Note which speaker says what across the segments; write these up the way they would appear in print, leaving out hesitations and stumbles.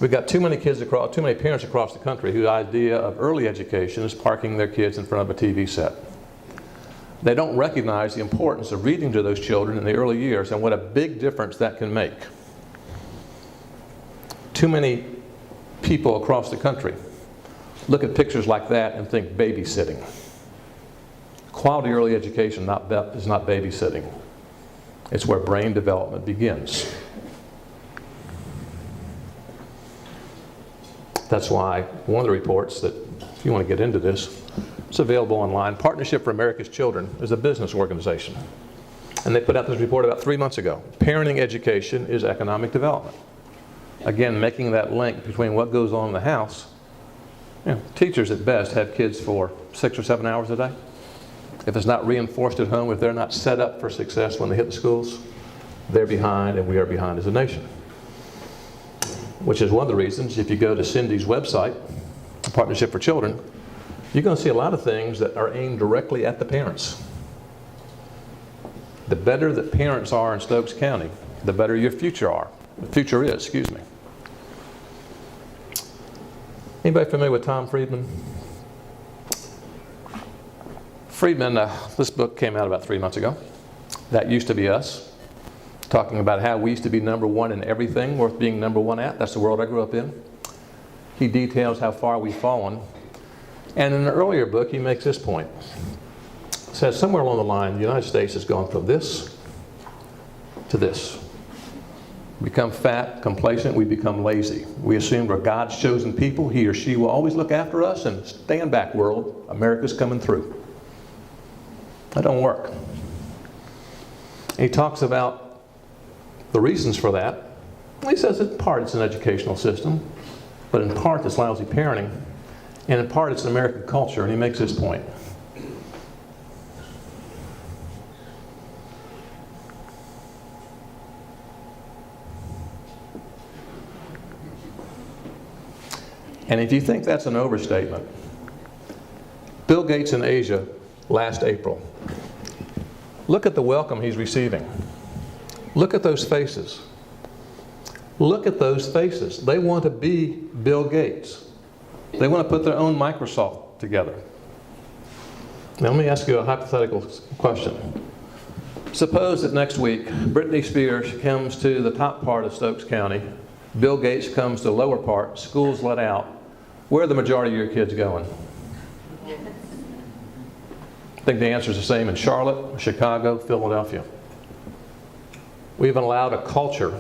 Speaker 1: We've got too many parents across the country whose idea of early education is parking their kids in front of a TV set. They don't recognize the importance of reading to those children in the early years and what a big difference that can make. Too many people across the country look at pictures like that and think babysitting. Quality early education is not babysitting. It's where brain development begins. That's why one of the reports that, if you want to get into this, it's available online. Partnership for America's Children is a business organization. And they put out this report about 3 months ago. Parenting education is economic development. Again, making that link between what goes on in the house. Teachers at best have kids for 6 or 7 hours a day. If it's not reinforced at home, if they're not set up for success when they hit the schools, they're behind, and we are behind as a nation. Which is one of the reasons, if you go to Cindy's website, Partnership for Children, you're going to see a lot of things that are aimed directly at the parents. The better that parents are in Stokes County, the better your future is, excuse me. Anybody familiar with Tom Friedman? Friedman, this book came out about 3 months ago. That Used to Be Us. Talking about how we used to be number one in everything worth being number one at. That's the world I grew up in. He details how far we've fallen. And in an earlier book, he makes this point. He says somewhere along the line, the United States has gone from this to this. We become fat, complacent, we become lazy. We assume we're God's chosen people. He or she will always look after us, and stand back, world. America's coming through. That don't work. And he talks about the reasons for that. He says in part it's an educational system, but in part it's lousy parenting, and in part it's an American culture, and he makes this point. And if you think that's an overstatement, Bill Gates in Asia last April, look at the welcome he's receiving. Look at those faces. Look at those faces. They want to be Bill Gates. They want to put their own Microsoft together. Now let me ask you a hypothetical question. Suppose that next week Britney Spears comes to the top part of Stokes County, Bill Gates comes to the lower part, school's let out. Where are the majority of your kids going? I think the answer is the same in Charlotte, Chicago, Philadelphia. We've allowed a culture.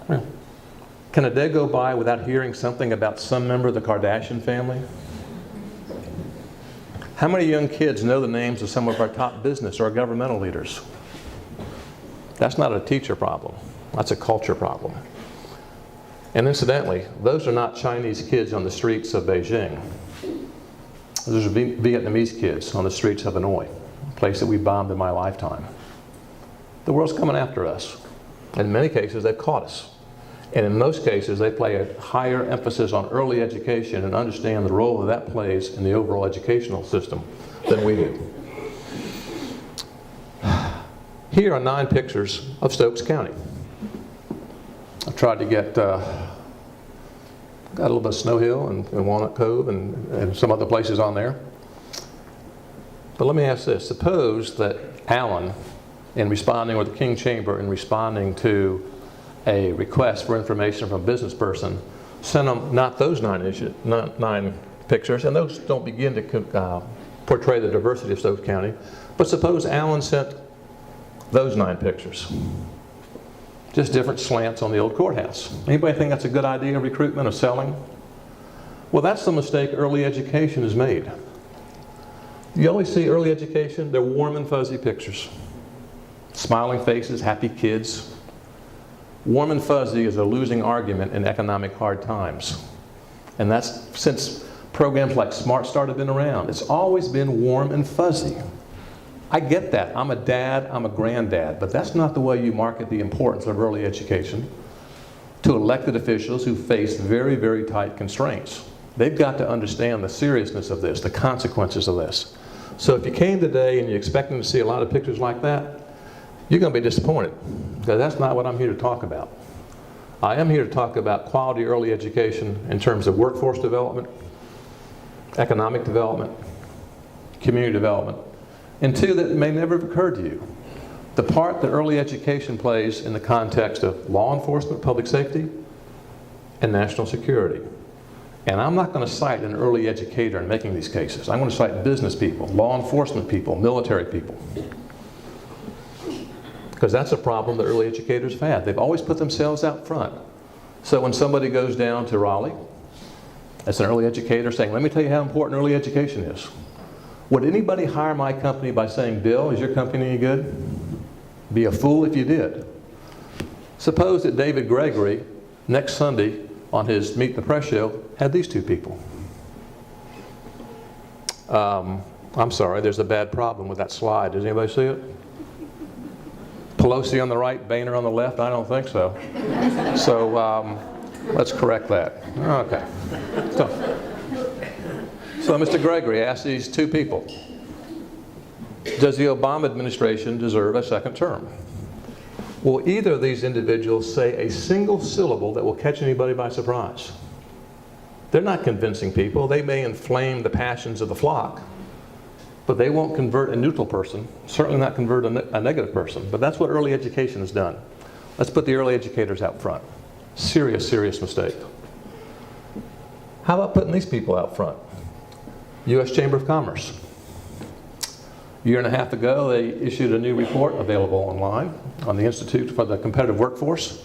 Speaker 1: Can a day go by without hearing something about some member of the Kardashian family? How many young kids know the names of some of our top business or governmental leaders? That's not a teacher problem. That's a culture problem. And incidentally, those are not Chinese kids on the streets of Beijing. Those are Vietnamese kids on the streets of Hanoi, a place that we bombed in my lifetime. The world's coming after us. In many cases, they've caught us. And in most cases, they play a higher emphasis on early education and understand the role that that plays in the overall educational system than we do. Here are 9 pictures of Stokes County. I've tried to get, got a little bit of Snow Hill and Walnut Cove and some other places on there. But let me ask this. Suppose that Allen, in responding, or the King Chamber, in responding to a request for information from a business person, sent them not those 9 pictures, and those don't begin to portray the diversity of Stokes County, but suppose Allen sent those 9 pictures. Just different slants on the old courthouse. Anybody think that's a good idea of recruitment, of selling? Well, that's the mistake early education has made. You always see early education, they're warm and fuzzy pictures. Smiling faces, happy kids. Warm and fuzzy is a losing argument in economic hard times. And that's since programs like Smart Start have been around. It's always been warm and fuzzy. I get that. I'm a dad, I'm a granddad, but that's not the way you market the importance of early education to elected officials who face very, very tight constraints. They've got to understand the seriousness of this, the consequences of this. So if you came today and you're expecting to see a lot of pictures like that, you're going to be disappointed, because that's not what I'm here to talk about. I am here to talk about quality early education in terms of workforce development, economic development, community development, and two that may never have occurred to you. The part that early education plays in the context of law enforcement, public safety, and national security. And I'm not going to cite an early educator in making these cases. I'm going to cite business people, law enforcement people, military people. Because that's a problem that early educators have had. They've always put themselves out front. So when somebody goes down to Raleigh, that's an early educator saying, let me tell you how important early education is. Would anybody hire my company by saying, Bill, is your company any good? Be a fool if you did. Suppose that David Gregory, next Sunday on his Meet the Press show, had these two people. I'm sorry, there's a bad problem with that slide. Does anybody see it? Pelosi on the right, Boehner on the left? I don't think so. So let's correct that. Okay. So Mr. Gregory asked these two people, does the Obama administration deserve a second term? Will either of these individuals say a single syllable that will catch anybody by surprise? They're not convincing people. They may inflame the passions of the flock, but they won't convert a neutral person, certainly not convert a negative person. But that's what early education has done. Let's put the early educators out front. Serious, serious mistake. How about putting these people out front? U.S. Chamber of Commerce. A year and a half ago, they issued a new report available online on the Institute for the Competitive Workforce.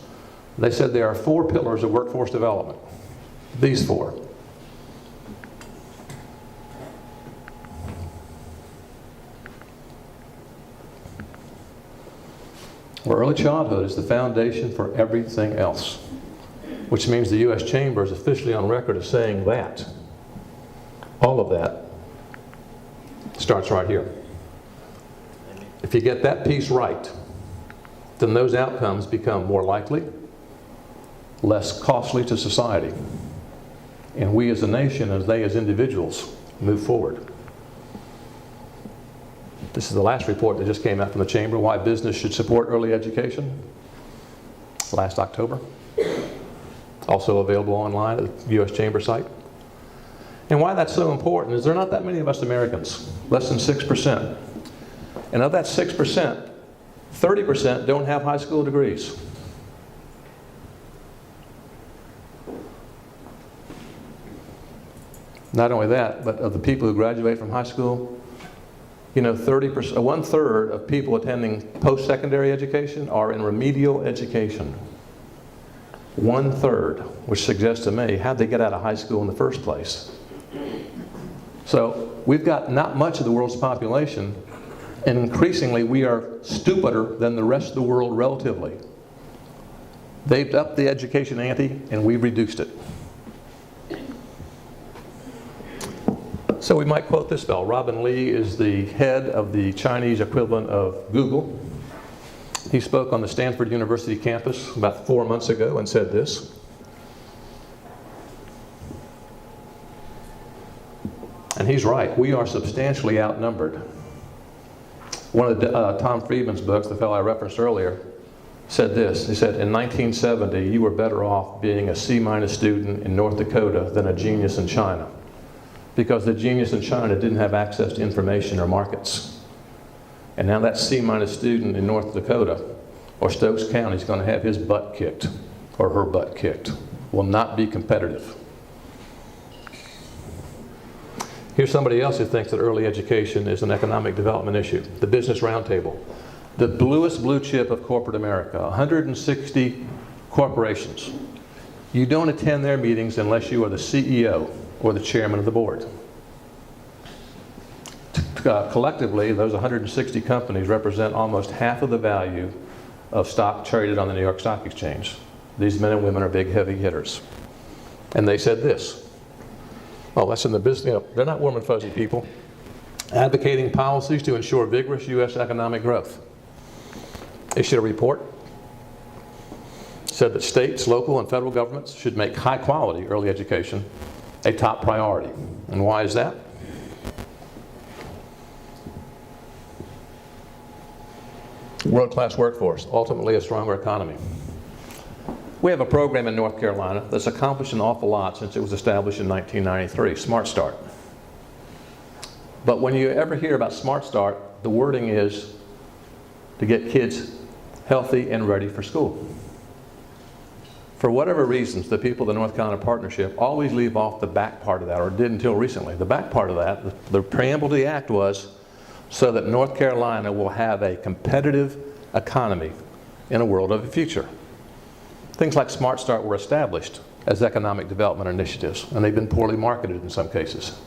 Speaker 1: They said there are 4 pillars of workforce development. These 4. Where early childhood is the foundation for everything else, which means the U.S. Chamber is officially on record as saying that all of that starts right here. If you get that piece right, then those outcomes become more likely, less costly to society, and we as a nation, as they as individuals, move forward. This is the last report that just came out from the Chamber, why business should support early education, last October. Also available online at the U.S. Chamber site. And why that's so important is there are not that many of us Americans, less than 6%. And of that 6%, 30% don't have high school degrees. Not only that, but of the people who graduate from high school, you know, 30%, 1/3 of people attending post-secondary education are in remedial education. 1/3, which suggests to me, how'd they get out of high school in the first place? So we've got not much of the world's population, and increasingly we are stupider than the rest of the world relatively. They've upped the education ante, and we've reduced it. So we might quote this fellow. Robin Lee is the head of the Chinese equivalent of Google. He spoke on the Stanford University campus about 4 months ago and said this. And he's right. We are substantially outnumbered. One of Tom Friedman's books, the fellow I referenced earlier, said this. He said, in 1970, you were better off being a C- student in North Dakota than a genius in China, because the genius in China didn't have access to information or markets. And now that C- student in North Dakota or Stokes County is going to have his butt kicked or her butt kicked, will not be competitive. Here's somebody else who thinks that early education is an economic development issue. The Business Roundtable. The bluest blue chip of corporate America, 160 corporations. You don't attend their meetings unless you are the CEO or the chairman of the board. Collectively, those 160 companies represent almost half of the value of stock traded on the New York Stock Exchange. These men and women are big, heavy hitters. And they said this. Oh, that's in the business, you know, they're not warm and fuzzy people. Advocating policies to ensure vigorous U.S. economic growth. Issued a report. Said that states, local, and federal governments should make high quality early education a top priority. And why is that? World-class workforce, ultimately a stronger economy. We have a program in North Carolina that's accomplished an awful lot since it was established in 1993, Smart Start. But when you ever hear about Smart Start, the wording is to get kids healthy and ready for school. For whatever reasons, the people of the North Carolina Partnership always leave off the back part of that, or did until recently. The back part of that, the preamble to the act was so that North Carolina will have a competitive economy in a world of the future. Things like Smart Start were established as economic development initiatives, and they've been poorly marketed in some cases.